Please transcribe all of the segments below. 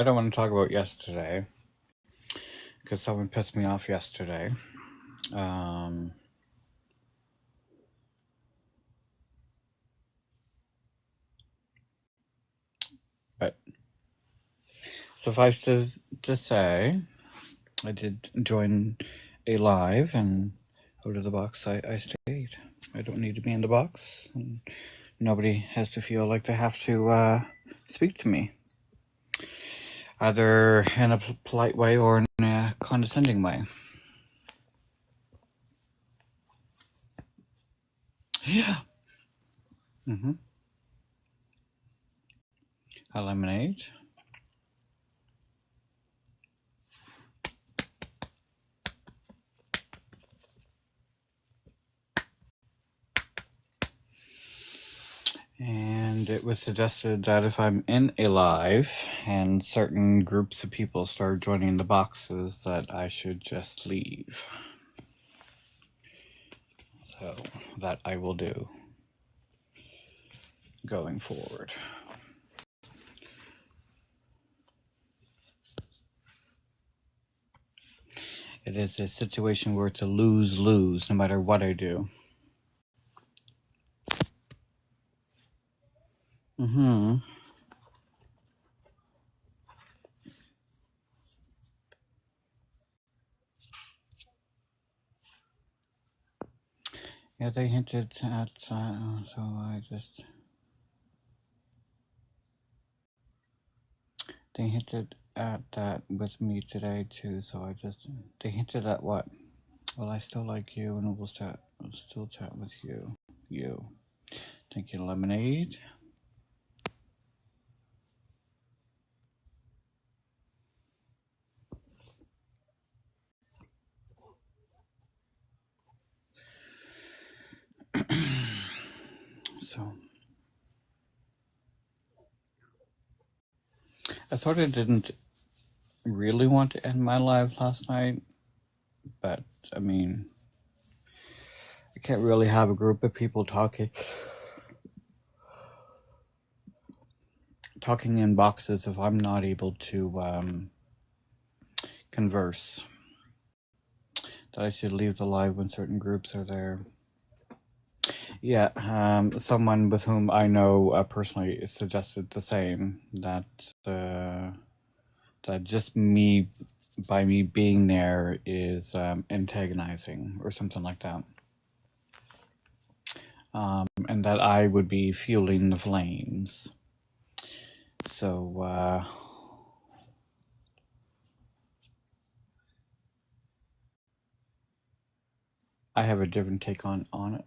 I don't want to talk about yesterday because someone pissed me off yesterday. Um, but suffice to say, I did join a live, and out of the box I stayed. I don't need to be in the box, and nobody has to feel like they have to speak to me, either in a polite way or in a condescending way. Yeah. Mm-hmm. A lemonade. And it was suggested that if I'm in a live and certain groups of people start joining the boxes, that I should just leave. So that I will do going forward. It is a situation where it's a lose-lose no matter what I do. Mm-hmm. Yeah, they hinted at, so I just... They hinted at that with me today too, so I just... They hinted at what? Well, I still like you and we'll still chat with you. You. Thank you, lemonade. So, I sort of didn't really want to end my live last night, but I mean, I can't really have a group of people talking in boxes if I'm not able to converse. That I should leave the live when certain groups are there. Yeah, someone with whom I know personally suggested the same, that just by me being there is antagonizing or something like that. And that I would be fueling the flames. So, I have a different take on it.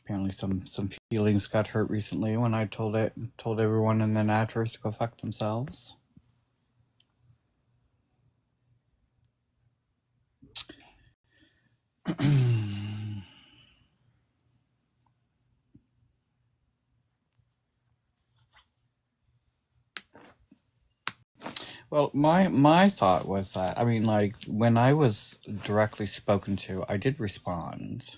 Apparently some feelings got hurt recently when I told everyone in the NATers to go fuck themselves. Well, my thought was that, I mean, like, when I was directly spoken to, I did respond.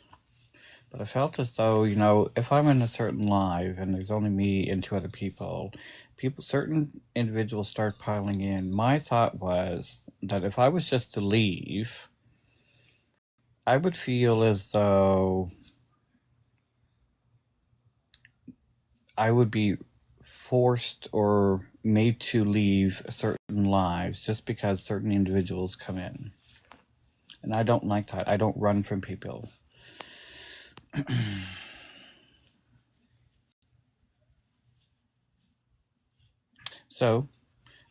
But I felt as though, if I'm in a certain live and there's only me and two other people, certain individuals start piling in. My thought was that if I was just to leave, I would feel as though I would be forced or made to leave certain lives just because certain individuals come in. And I don't like that. I don't run from people. So,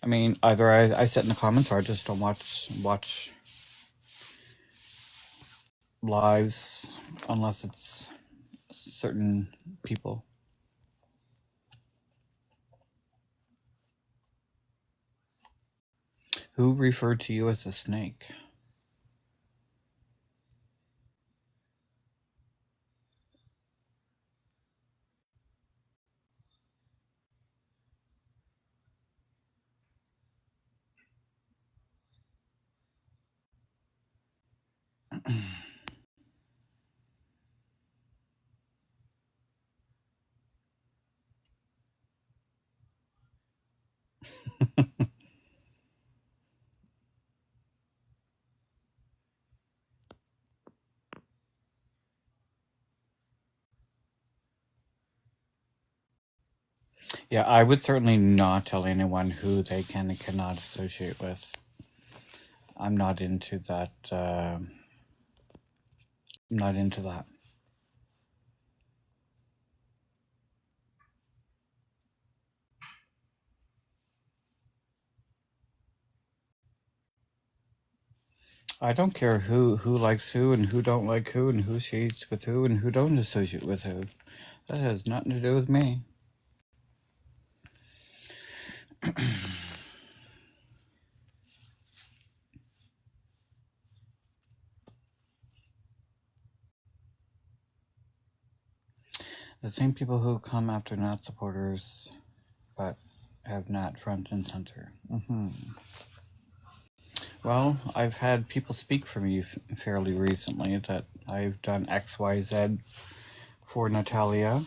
I mean, either I sit in the comments or I just don't watch lives unless it's certain people. Who referred to you as a snake? Yeah, I would certainly not tell anyone who they can and cannot associate with. I'm not into that. I'm not into that. I don't care who likes who and who don't like who and who shades with who and who don't associate with who. That has nothing to do with me. The same people who come after NAT supporters, but have NAT front and center. Well, I've had people speak for me fairly recently that I've done X, Y, Z for Natalia.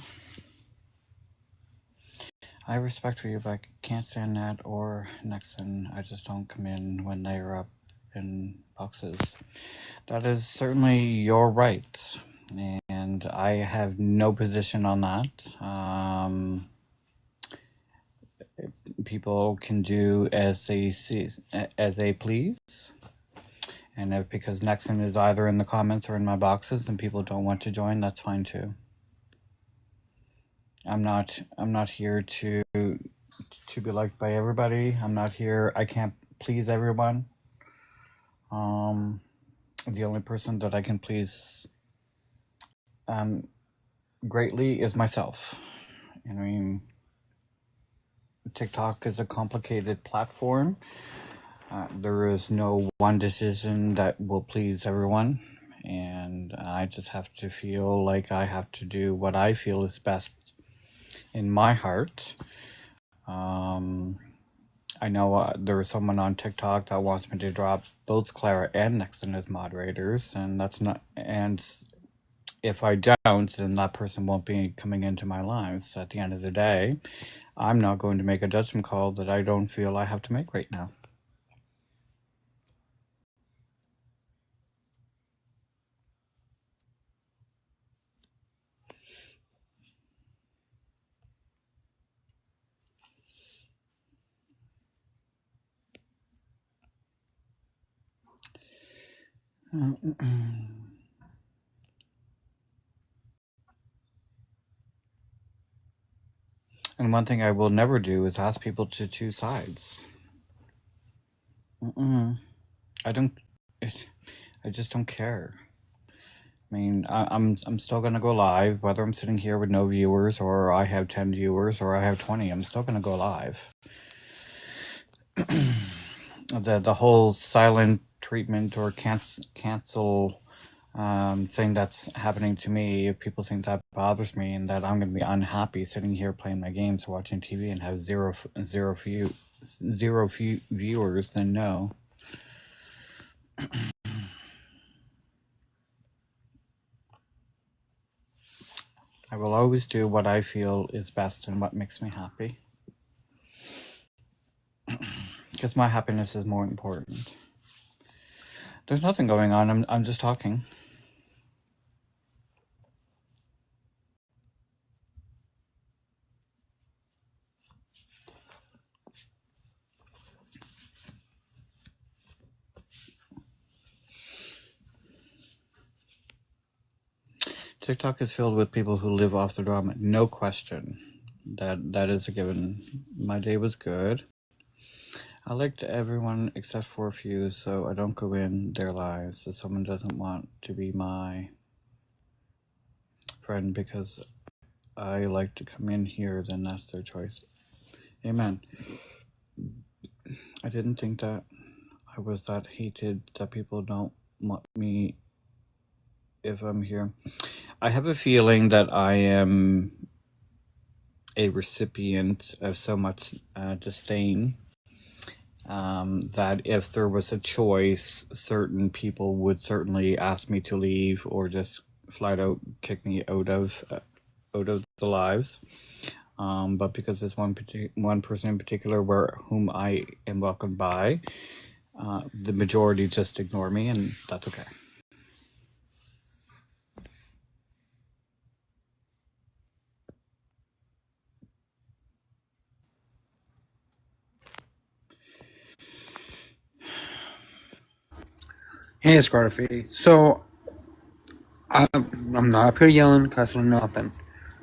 I have respect for you, but I can't stand Nat or Nixon. I just don't come in when they're up in boxes. That is certainly your right, and I have no position on that. People can do as they see, as they please. And if because Nexon is either in the comments or in my boxes and people don't want to join, that's fine too. I'm not here to be liked by everybody. I'm not here. I can't please everyone. The only person that I can please greatly is myself. I mean, TikTok is a complicated platform. There is no one decision that will please everyone, and I just have to feel like I have to do what I feel is best in my heart. I know there is someone on TikTok that wants me to drop both Clara and Nixon as moderators, and that's not. And if I don't, then that person won't be coming into my lives. At the end of the day, I'm not going to make a judgment call that I don't feel I have to make right now. And one thing I will never do is ask people to choose sides. I don't. I just don't care. I mean, I'm still gonna go live, whether I'm sitting here with no viewers or I have 10 viewers or I have 20. I'm still gonna go live. The whole silent treatment or cancel thing that's happening to me, if people think that bothers me and that I'm going to be unhappy sitting here playing my games, watching TV, and have zero viewers, then no. I will always do what I feel is best and what makes me happy. Because my happiness is more important. There's nothing going on. I'm just talking. TikTok is filled with people who live off the drama. No question. That is a given. My day was good. I liked everyone except for a few, so I don't go in their lives. If someone doesn't want to be my friend because I like to come in here, then that's their choice. Amen. I didn't think that I was that hated that people don't want me if I'm here. I have a feeling that I am a recipient of so much disdain. That if there was a choice, certain people would certainly ask me to leave or just flat out kick me out of the lives. But because there's one person in particular whom I am welcomed by, the majority just ignore me, and that's okay. Hey, Scarfy. So I'm not up here yelling, cussing, or nothing.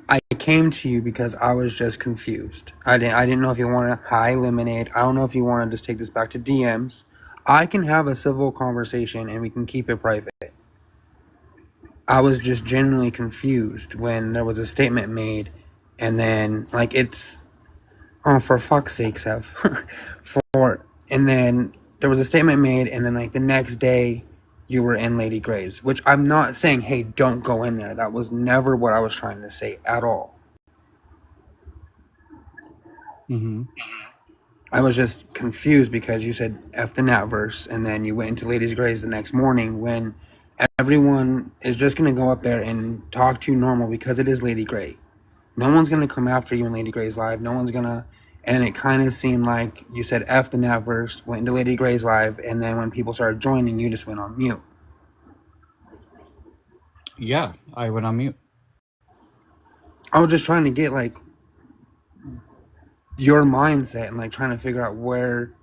I came to you because I was just confused. I didn't know if you want to high lemonade. I don't know if you want to just take this back to DMs. I can have a civil conversation and we can keep it private. I was just genuinely confused when there was a statement made, and then like it's oh, for fuck's sake, Sev. And then there was a statement made, and then like the next day, you were in Lady Grey's, which I'm not saying, hey, don't go in there. That was never what I was trying to say at all. Mm-hmm. I was just confused because you said F the Nat verse, and then you went into Lady Grey's the next morning when everyone is just going to go up there and talk to you normal because it is Lady Grey. No one's going to come after you in Lady Grey's live. No one's going to. And it kind of seemed like you said F the Nat verse, went into Lady Grey's live, and then when people started joining, you just went on mute. Yeah, I went on mute. I was just trying to get like your mindset and like trying to figure out where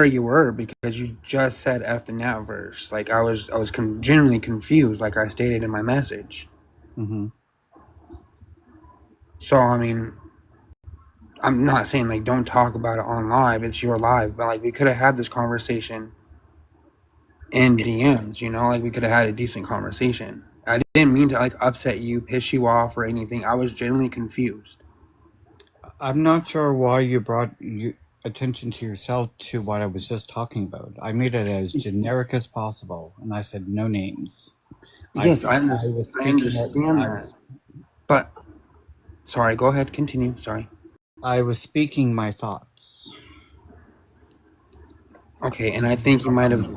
you were because you just said F the Nat verse. Like I was genuinely confused, like I stated in my message. Mm-hmm. So I mean, I'm not saying like don't talk about it on live. It's your live, but like we could have had this conversation in DMs. Like we could have had a decent conversation. I didn't mean to like upset you, piss you off, or anything. I was genuinely confused. I'm not sure why you brought attention to yourself to what I was just talking about. I made it as generic as possible, and I said no names. Yes, I was I speaking at understand that. But sorry, go ahead, continue. Sorry. I was speaking my thoughts. Okay, and I think you might have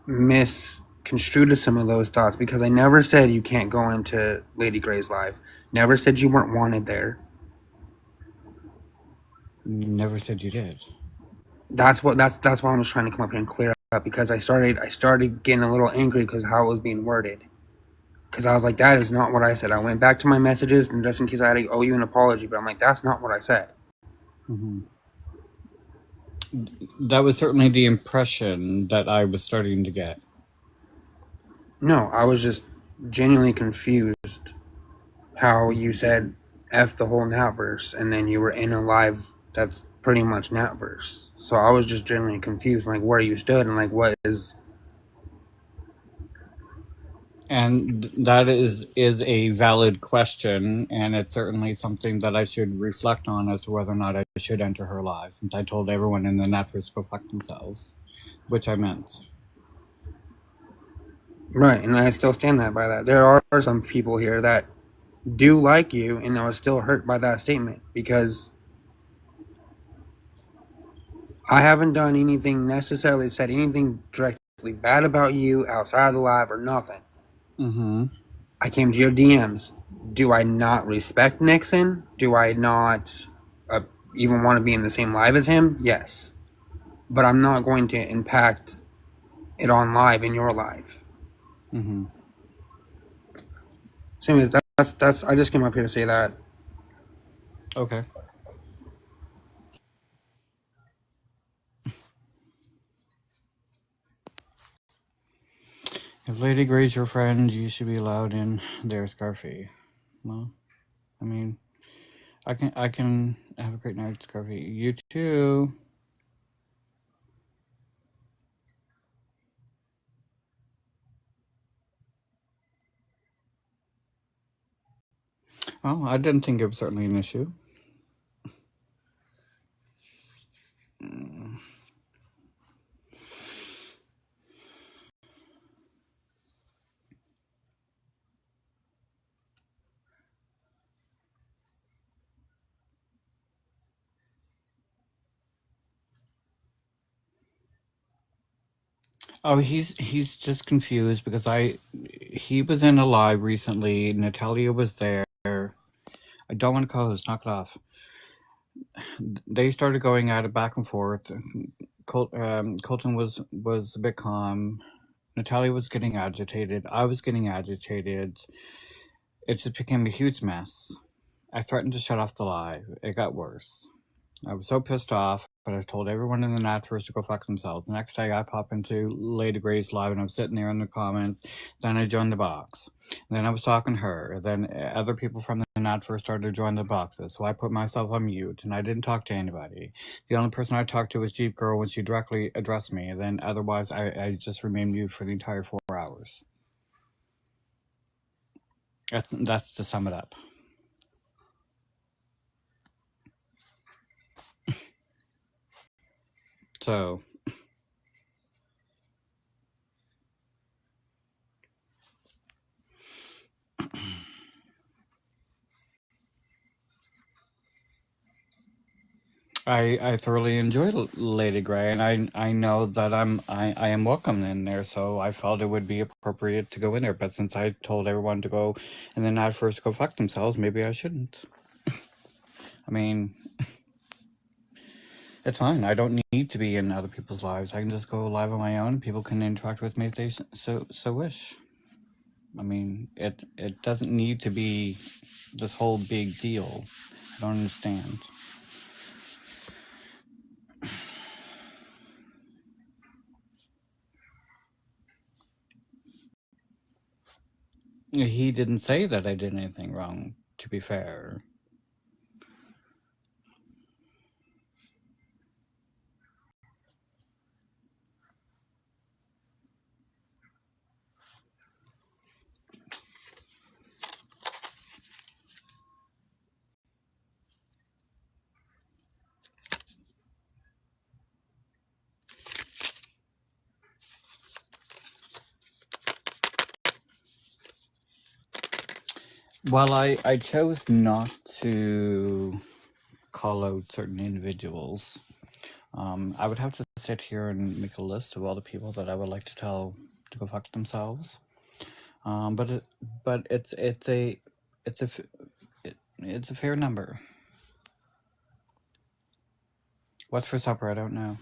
misconstrued some of those thoughts because I never said you can't go into Lady Grey's live. Never said you weren't wanted there. Never said you did. That's why I was trying to come up here and clear up because I started getting a little angry because how it was being worded. Because I was like, that is not what I said. I went back to my messages and just in case I had to owe you an apology, but I'm like, that's not what I said. Mm-hmm. That was certainly the impression that I was starting to get. No, I was just genuinely confused how you said F the whole Natverse and then you were in a live that's pretty much Natverse. So I was just genuinely confused, like where you stood and like what is. And that is a valid question, and it's certainly something that I should reflect on as to whether or not I should enter her live, since I told everyone in the network to go fuck themselves, which I meant. Right, and I still stand that by that. There are some people here that do like you and are still hurt by that statement because I haven't done anything necessarily said anything directly bad about you outside of the live or nothing. Mm-hmm. I came to your DMs. Do I not respect Nixon? Do I not even want to be in the same live as him? Yes. But I'm not going to impact it on live in your live. Mm-hmm. So anyways, that's I just came up here to say that. Okay. If Lady Grey's your friend, you should be allowed in there, Scarfy. Well, I mean, I can have a great night, Scarfy. You too. Well, I didn't think it was certainly an issue. Oh, he's just confused because he was in a live recently. Natalia was there. I don't want to co-host. Knock it off. They started going at it back and forth. Colton was a bit calm. Natalia was getting agitated. I was getting agitated. It just became a huge mess. I threatened to shut off the live. It got worse. I was so pissed off, but I told everyone in the NATverse to go fuck themselves. The next day, I pop into Lady Gray's live, and I'm sitting there in the comments. Then I joined the box. Then I was talking to her. Then other people from the NATverse started to join the boxes. So I put myself on mute, and I didn't talk to anybody. The only person I talked to was Jeep Girl when she directly addressed me. And then otherwise, I just remained mute for the entire 4 hours. That's to sum it up. So I thoroughly enjoyed Lady Grey, and I know that I am welcome in there, so I felt it would be appropriate to go in there. But since I told everyone to go, and then not first go fuck themselves, maybe I shouldn't. I mean, it's fine. I don't need to be in other people's lives. I can just go live on my own. People can interact with me if they so wish. I mean, it doesn't need to be this whole big deal. I don't understand. He didn't say that I did anything wrong, to be fair. Well, I chose not to call out certain individuals. I would have to sit here and make a list of all the people that I would like to tell to go fuck themselves. But it's a fair number. What's for supper? I don't know.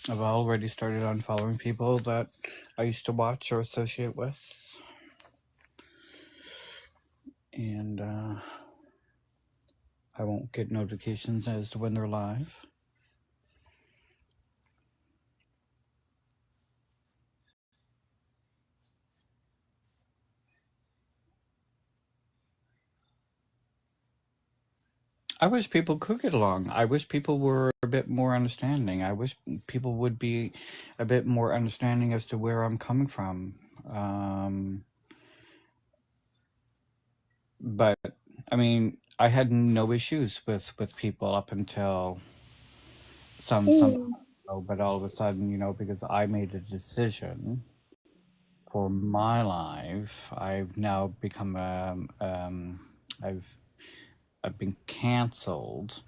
I've already started unfollowing people that I used to watch or associate with. And I won't get notifications as to when they're live. I wish people could get along. I wish people were a bit more understanding. I wish people would be a bit more understanding as to where I'm coming from. But I mean, I had no issues with people up until some but all of a sudden, because I made a decision for my life, I've now become I've been canceled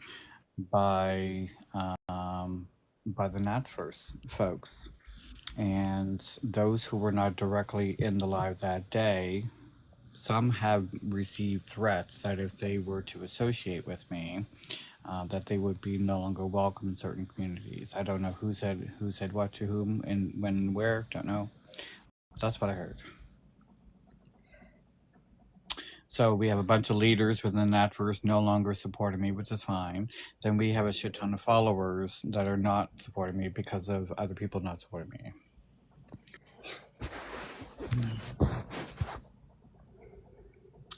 by the NatVerse folks, and those who were not directly in the live that day, some have received threats that if they were to associate with me, that they would be no longer welcome in certain communities. I don't know who said what to whom and when and where. Don't know. That's what I heard. So we have a bunch of leaders within the NatVerse no longer supporting me, which is fine. Then we have a shit ton of followers that are not supporting me because of other people not supporting me.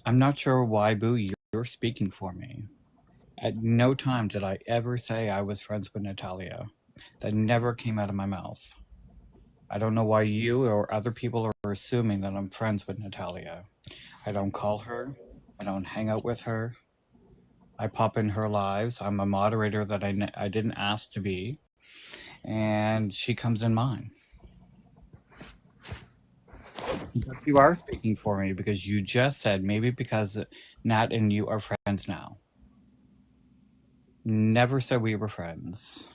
I'm not sure why, Boo, you're speaking for me. At no time did I ever say I was friends with Natalia. That never came out of my mouth. I don't know why you or other people are assuming that I'm friends with Natalia. I don't call her. I don't hang out with her. I pop in her lives. I'm a moderator that I didn't ask to be. And she comes in mine. But you are speaking for me because you just said maybe because Nat and you are friends now. Never said we were friends.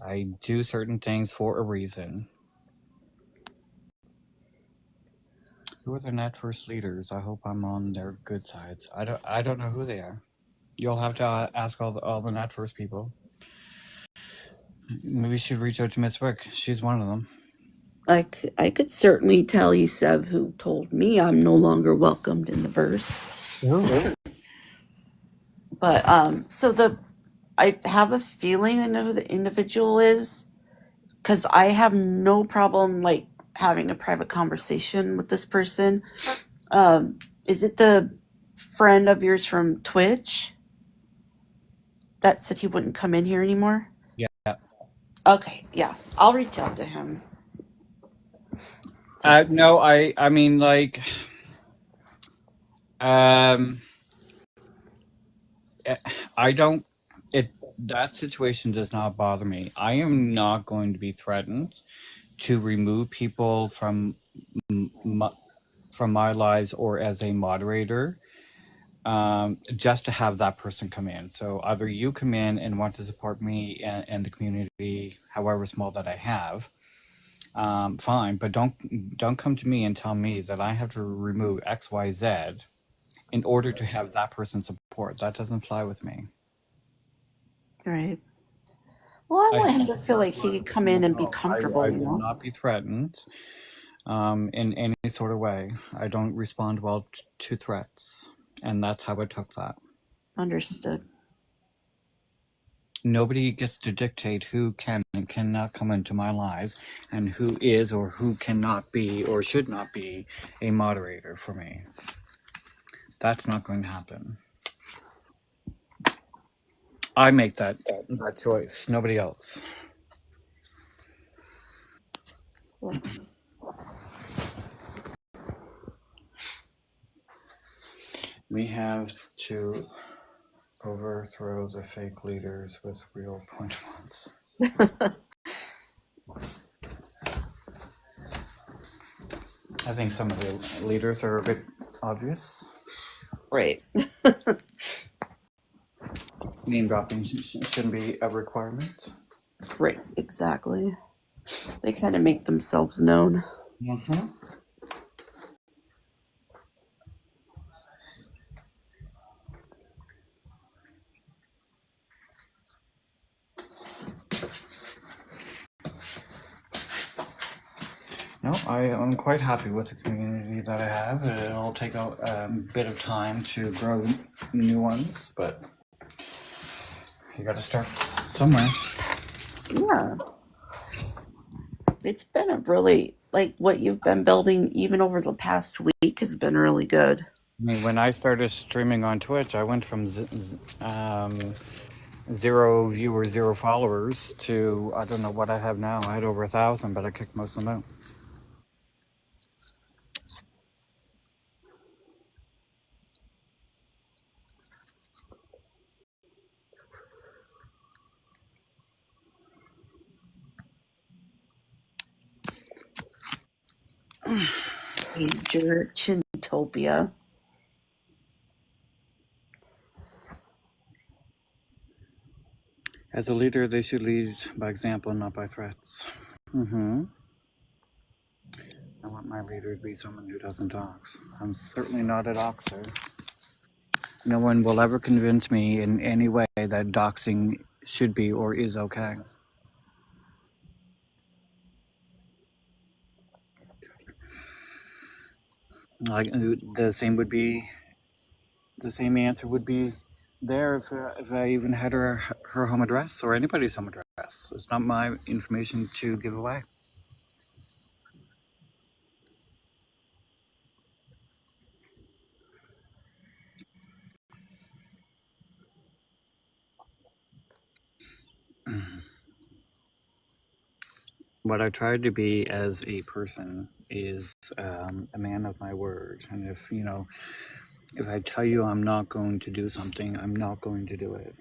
I do certain things for a reason. Who are the net first leaders? I hope I'm on their good sides. I don't know who they are. You'll have to ask all the net first people. Maybe you should reach out to Miss Wick. She's one of them. I could certainly tell you, Sev, who told me I'm no longer welcomed in the verse. Ooh. But I have a feeling I know who the individual is, because I have no problem like having a private conversation with this person. Is it the friend of yours from Twitch that said he wouldn't come in here anymore? Yeah. Okay, yeah, I'll reach out to him. No, I mean like, I don't. That situation does not bother me. I am not going to be threatened to remove people from my lives or as a moderator, just to have that person come in. So either you come in and want to support me and the community, however small that I have, fine. But don't come to me and tell me that I have to remove XYZ in order to have that person support. That doesn't fly with me. Right. Well, I want him to feel like he could come in and be comfortable, I you will know? not be threatened in any sort of way. I don't respond well to threats, and that's how I took that. Understood. Nobody gets to dictate who can and cannot come into my lives and who is or who cannot be or should not be a moderator for me. That's not going to happen. I make that choice, nobody else. We have to overthrow the fake leaders with real point ones. I think some of the leaders are a bit obvious. Right. Name dropping shouldn't be a requirement. Right, exactly. They kind of make themselves known. Mm-hmm. No, I am quite happy with the community that I have. It'll take a bit of time to grow new ones, but you got to start somewhere. Yeah. It's been a really, like, what you've been building even over the past week has been really good. I mean, when I started streaming on Twitch, I went from 0 viewers, 0 followers to, I don't know what I have now. I had over 1,000, but I kicked most of them out. Major Chintopia. As a leader, they should lead by example, not by threats. Mm-hmm. I want my leader to be someone who doesn't dox. I'm certainly not a doxer. No one will ever convince me in any way that doxing should be or is okay. Like the same answer would be there if I even had her home address or anybody's home address. It's not my information to give away. What I tried to be as a person is a man of my word, and if I tell you I'm not going to do something, I'm not going to do it.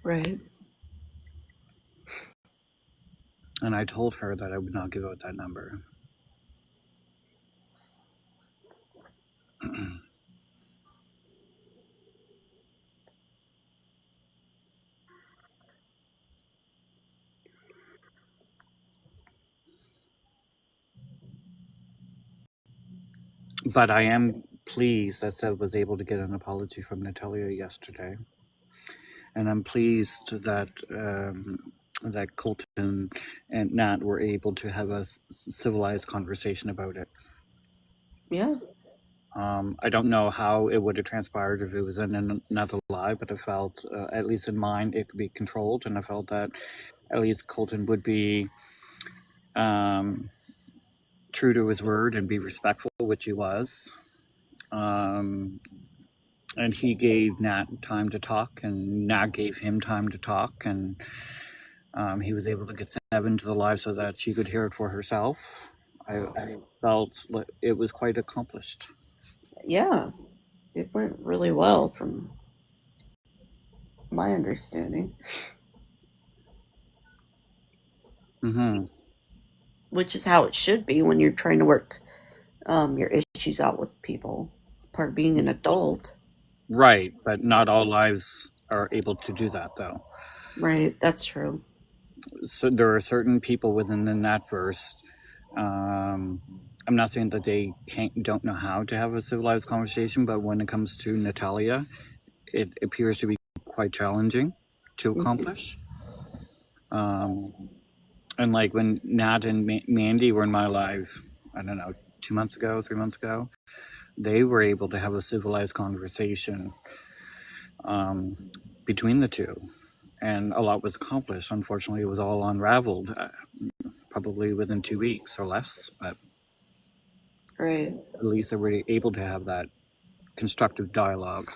Right. And I told her that I would not give out that number. But I am pleased that Seb was able to get an apology from Natalia yesterday, and I'm pleased that that Colton and Nat were able to have a civilized conversation about it. Yeah. I don't know how it would have transpired if it was in another live, but I felt, at least in mine, it could be controlled, and I felt that at least Colton would be true to his word and be respectful, which he was. And he gave Nat time to talk, and Nat gave him time to talk, and he was able to get Seb into the live so that she could hear it for herself. I felt it was quite accomplished. Yeah. It went really well from my understanding. Mm-hmm. Which is how it should be when you're trying to work your issues out with people. It's part of being an adult. Right, but not all lives are able to do that, though. Right, that's true. So there are certain people within the Natverse. I'm not saying that they don't know how to have a civilized conversation, but when it comes to Natalia, it appears to be quite challenging to accomplish. And like when Nat and Mandy were in my live, I don't know, 2 months ago, 3 months ago, they were able to have a civilized conversation between the two, and a lot was accomplished. Unfortunately, it was all unraveled probably within 2 weeks or less, but Right. at least they were able to have that constructive dialogue.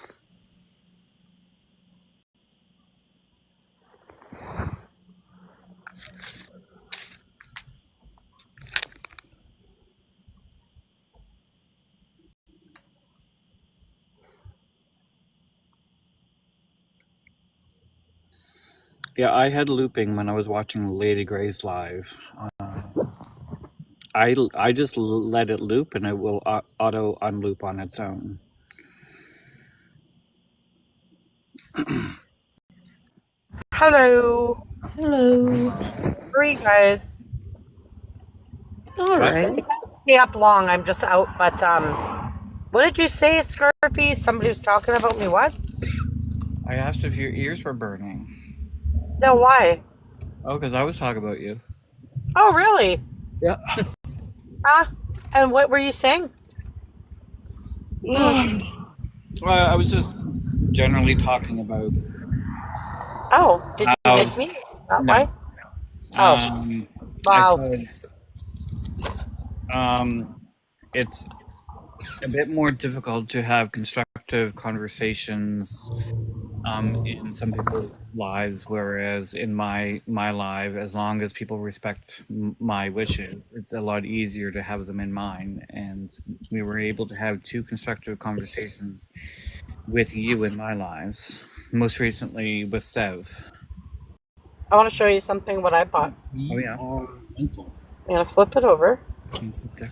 Yeah, I had looping when I was watching Lady Grey's live. I just let it loop, and it will auto unloop on its own. Hello. Hello. How are you guys? All What? right. Stay up long. I'm just out, but what did you say, Scarfy? Somebody was talking about me. What? I asked if your ears were burning. No, why? Oh, because I was talking about you. Oh, really? Yeah. And what were you saying? I was just generally talking about. Oh, did you miss me? That No. why? Oh, I wow. said it's a bit more difficult to have constructive conversations in some people's lives, whereas in my life, as long as people respect my wishes, it's a lot easier to have them in mine. And we were able to have 2 constructive conversations with you in my lives, most recently with Sev. I want to show you something what I bought. Oh yeah. I'm gonna flip it over. Okay.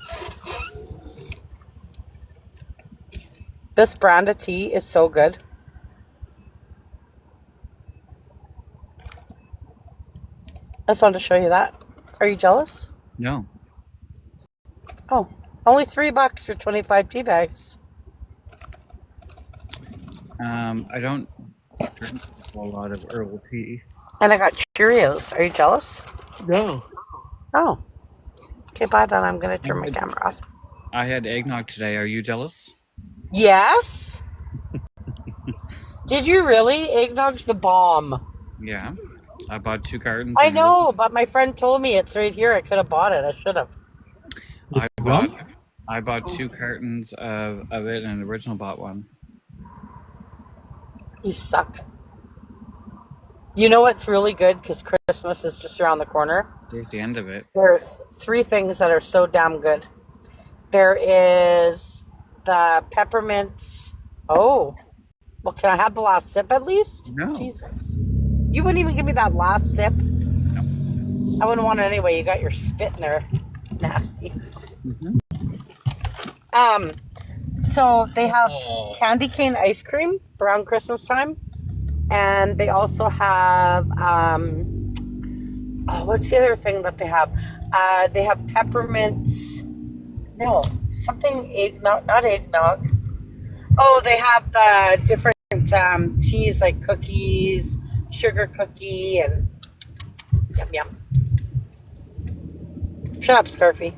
This brand of tea is so good. I just wanted to show you that. Are you jealous? No. Oh, only $3 for 25 tea bags. I don't drink a lot of herbal tea. And I got Cheerios. Are you jealous? No. Oh. Okay, bye then. I'm going to turn my camera off. I had eggnog today. Are you jealous? Yes? Did you really? Eggnog's the bomb. Yeah. I bought 2 cartons. I know, but my friend told me it's right here. I could have bought it. I should have. I bought 2 cartons of it, and original bought one. You suck. You know what's really good? Because Christmas is just around the corner. There's the end of it. There's 3 things that are so damn good. There is the peppermint. Oh. Well, can I have the last sip at least? No. Jesus. You wouldn't even give me that last sip? No. I wouldn't want it anyway. You got your spit in there. Nasty. Mm-hmm. So they have candy cane ice cream around Christmas time. And they also have, what's the other thing that they have? They have peppermint No, something eggnog, not eggnog. Oh, they have the different teas like cookies, sugar cookie, and yum yum. Shut up, Scarfy.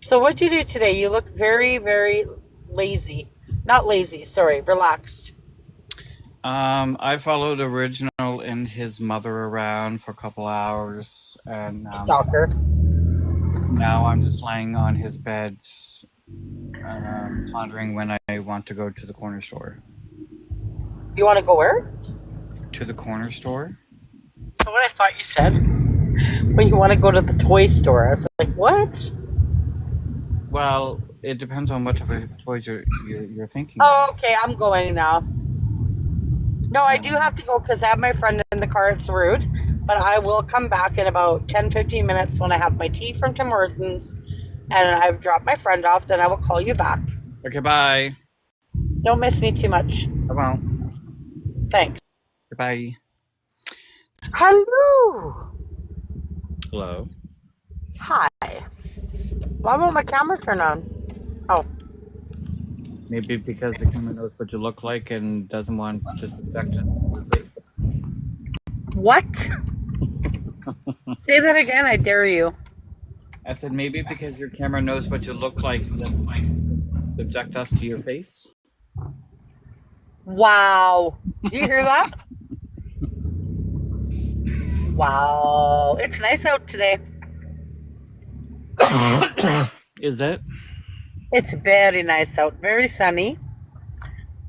So what'd you do today? You look very, very lazy. Not lazy, sorry, relaxed. I followed Original and his mother around for a couple hours, and Stalker. now I'm just laying on his bed, pondering when I want to go to the corner store. You want to go where? To the corner store? So what I thought you said. When you want to go to the toy store. I was like, what? Well, it depends on what type of toys you're thinking. Oh, okay, I'm going now. No, I do have to go because I have my friend in the car. It's rude. But I will come back in about 10-15 minutes when I have my tea from Tim Hortons and I've dropped my friend off. Then I will call you back. Okay, bye. Don't miss me too much. I won't. Thanks. Goodbye. Hello. Hello. Hi. Why won't my camera turn on? Oh. Maybe because the camera knows what you look like and doesn't want to suspect it. What? Say that again, I dare you. I said maybe because your camera knows what you look like and doesn't like subject us to your face. Wow. Do you hear that? Wow. It's nice out today. Is it? It's very nice out. Very sunny.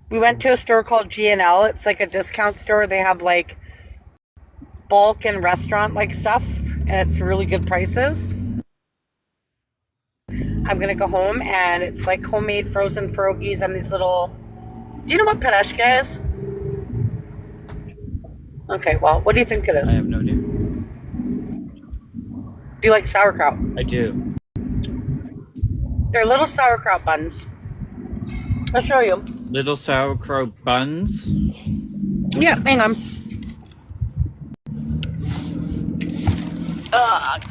We went to a store called G&L. It's like a discount store. They have like bulk and restaurant like stuff. And it's really good prices. I'm going to go home and it's like homemade frozen pierogies and these little... Do you know what pideshka is? Okay, well, what do you think it is? I have no idea. Do you like sauerkraut? I do. They're little sauerkraut buns. I'll show you. Little sauerkraut buns? Yeah, hang on. Ugh.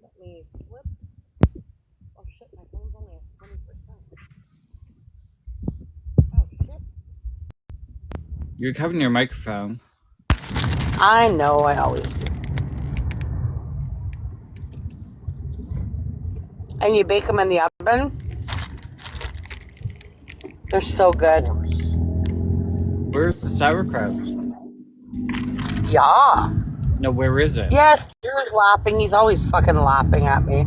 Let me flip. Oh shit, my phone's only at 20%. Oh shit. You're covering your microphone. I know, I always do. And you bake them in the oven. They're so good. Where's the sauerkraut? Yeah. No, where is it? Yes, Drew's laughing. He's always fucking laughing at me.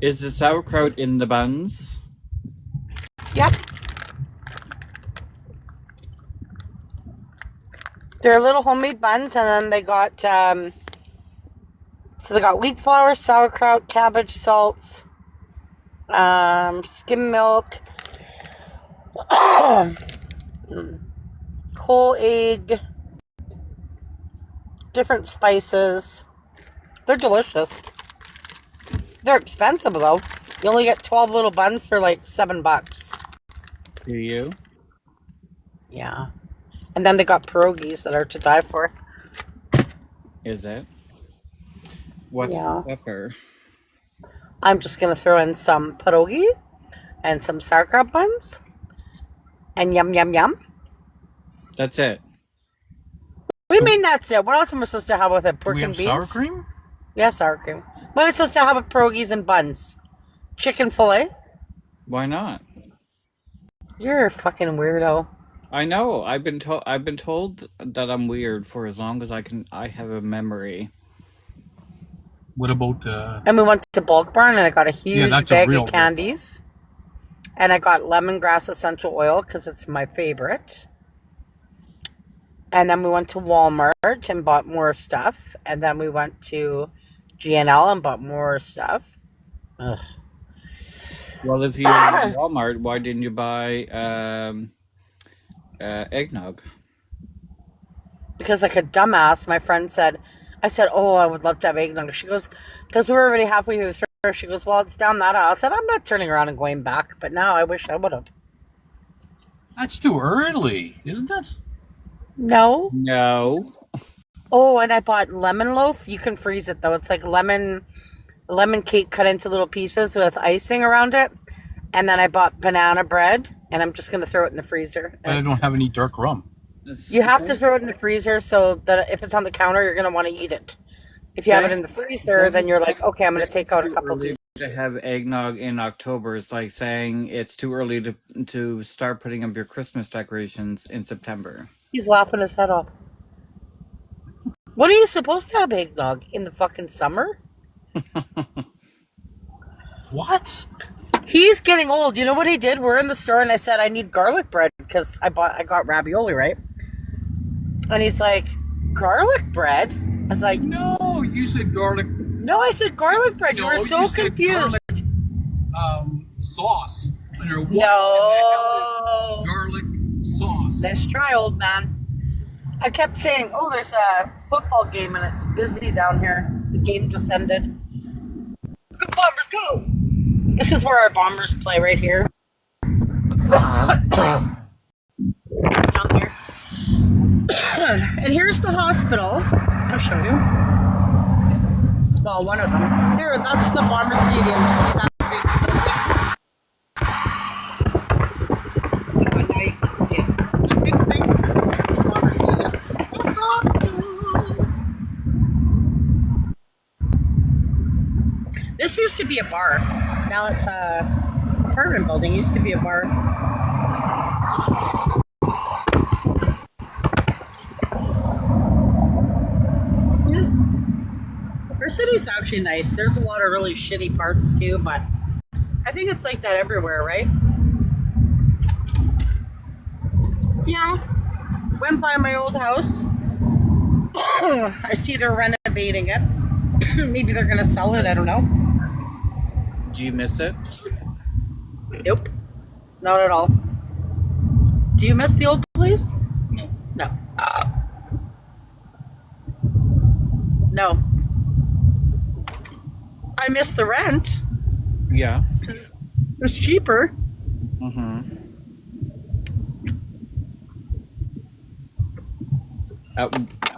Is the sauerkraut in the buns? Yep. They're little homemade buns, and then they got so they got wheat flour, sauerkraut, cabbage, salts, skim milk, whole egg, different spices. They're delicious. They're expensive though. You only get 12 little buns for like $7. Do you? Yeah. And then they got pierogies that are to die for. Is it? What's Yeah. the pepper? I'm just going to throw in some pierogi and some sauerkraut buns. And yum, yum, yum. That's it. What do you mean that's it? What else am I supposed to have with it? Pork we and have beans? sour cream? Yeah, sour cream. What am I supposed to have with pierogies and buns? Chicken fillet? Why not? You're a fucking weirdo. I know. I've been told that I'm weird for as long as I have a memory. What about And we went to Bulk Barn and I got a huge that's a bag real of candies. And I got lemongrass essential oil because it's my favorite. And then we went to Walmart and bought more stuff. And then we went to GNL and bought more stuff. Ugh. Well, if you were in Walmart, why didn't you buy eggnog? Because like a dumbass, my friend said, I said, oh, I would love to have eggnog. She goes, because we're already halfway through the She goes, well, it's down that aisle. I said, I'm not turning around and going back, but now I wish I would have. That's too early, isn't it? No. No. Oh, and I bought lemon loaf. You can freeze it though. It's like lemon cake cut into little pieces with icing around it. And then I bought banana bread, and I'm just gonna throw it in the freezer. But I don't have any dark rum. You have to throw it in the freezer so that if it's on the counter, you're gonna want to eat it. If you have it in the freezer, then you're like, okay, I'm gonna take out a couple pieces. To have eggnog in October is like saying it's too early to start putting up your Christmas decorations in September. He's laughing his head off. What are you supposed to have eggnog in the fucking summer? What? He's getting old. You know what he did? We're in the store and I said I need garlic bread because I got ravioli, right? And he's like, garlic bread? I was like, No, you said garlic. no, I said garlic bread. You No, were so said confused. Garlic, sauce. And you're, what No. garlic sauce. Let's try, old man. I kept saying, oh, there's a football game and it's busy down here. The game just ended. Go Bombers, go! This is where our Bombers play, right here. Down here. And here's the hospital. I'll show you. Well, one of them. There, that's the Bomber Stadium. You see that big building? Oh, now you can see it. That big thing. That's the Bomber Stadium. That's the hospital. This used to be a bar. Now it's a apartment building. It used to be a bar. Yeah. Our city's actually nice. There's a lot of really shitty parts too, but I think it's like that everywhere, right? Yeah. Went by my old house. I see they're renovating it. Maybe they're gonna sell it. I don't know. Do you miss it? Nope. Not at all. Do you miss the old place? No. No. No. I miss the rent. Yeah. It was cheaper. Mm-hmm.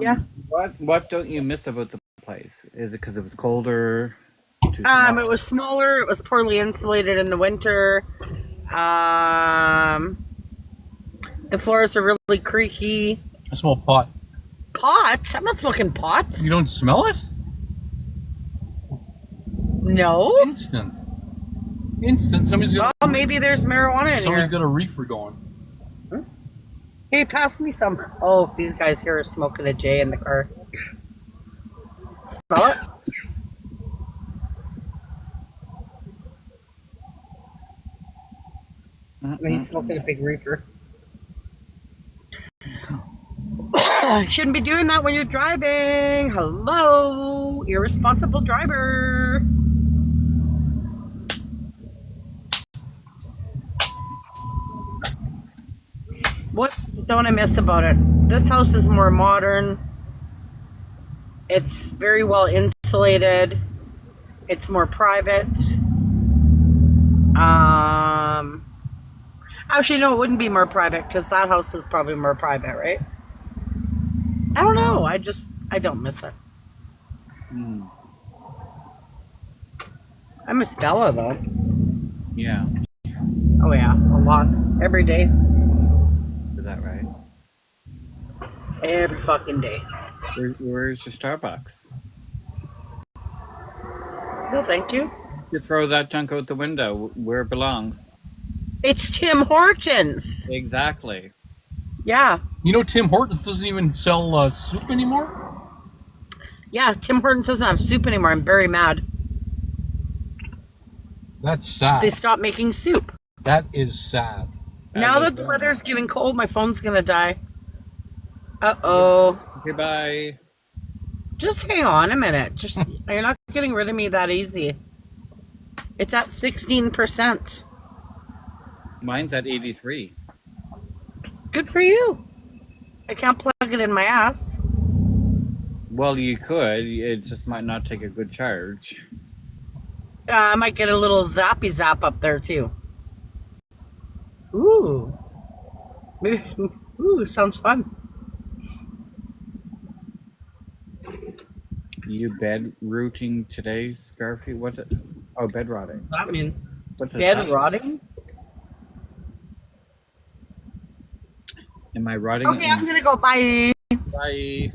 Yeah. What don't you miss about the place? Is it because it was colder? Too small? It was smaller. It was poorly insulated in the winter. The floors are really creaky. I smell pot. Pots? I'm not smoking pots. You don't smell it? No. Instant. Somebody's got Well, maybe there's marijuana in somebody's here. got a reefer going. Hey, pass me some. Oh, these guys here are smoking a J in the car. Smell it? He's smoking a big reefer. Shouldn't be doing that when you're driving. Hello, irresponsible driver. What don't I miss about it? This house is more modern. It's very well insulated. It's more private. Actually, no, it wouldn't be more private because that house is probably more private, right? I don't know. I don't miss it. I miss Bella though. Yeah. Oh yeah, a lot. Every day. Is that right? Every fucking day. Where's your Starbucks? No, thank you. You throw that junk out the window where it belongs. It's Tim Hortons. Exactly. Yeah. You know, Tim Hortons doesn't even sell soup anymore? Yeah, Tim Hortons doesn't have soup anymore. I'm very mad. That's sad. They stopped making soup. That is sad. Now that the weather's getting cold, my phone's gonna die. Uh-oh. Goodbye. Just hang on a minute. You're not getting rid of me that easy. It's at 16%. Mine's at 83. Good for you. I can't plug it in my ass. Well, you could. It just might not take a good charge. I might get a little zappy zap up there too. Ooh. Ooh, sounds fun. You bed rooting today, Scarfy? What's it? Oh, bed rotting. What does that mean? What's Bed that? rotting? Am I rotting? Okay, I'm gonna go. Bye. Bye.